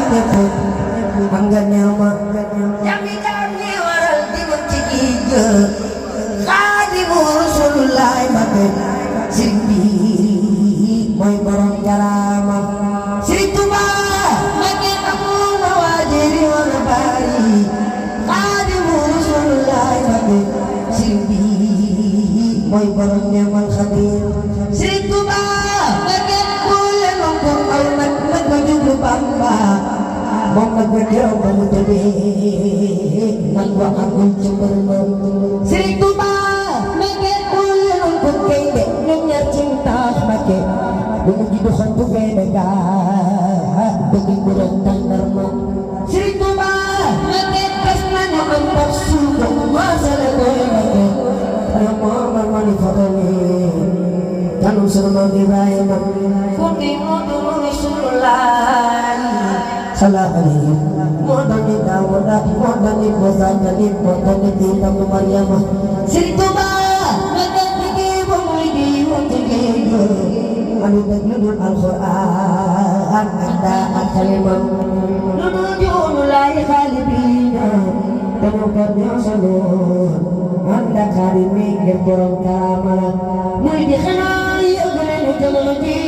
nyebut mangganya mah yami kami waral dimon cikiga khadimu Rasulullah mate sirbi moy borom jarama Sri Tuba mate kamu nawajiri wal bari khadimu Rasulullah mate sirbi moy borom nyamal khadir Sri Tuba mate kulen ngkong almat magwajub bamba mong magwadyaw mamutabi nagwa akong cumbermo Sri Tuba mate kulen ngkong kaide nanyar cinta mate bumujiduhan tu benega beging burung tandarmo Sri Tuba mate kasnanya ampak sugong masalah koy mate ayaw mani fatani tanong surma diraya kundi mo dumuni sululan salah alaihi modani dawada modani bozani modani dina Maryam Sri Tuba magati bumuli untigo anu nudul Al-Qur'an anda al-kalimah nudul ulai khalibina tanuknya salun anda karimi gerborong kamala mulai dikhanai agulen utamati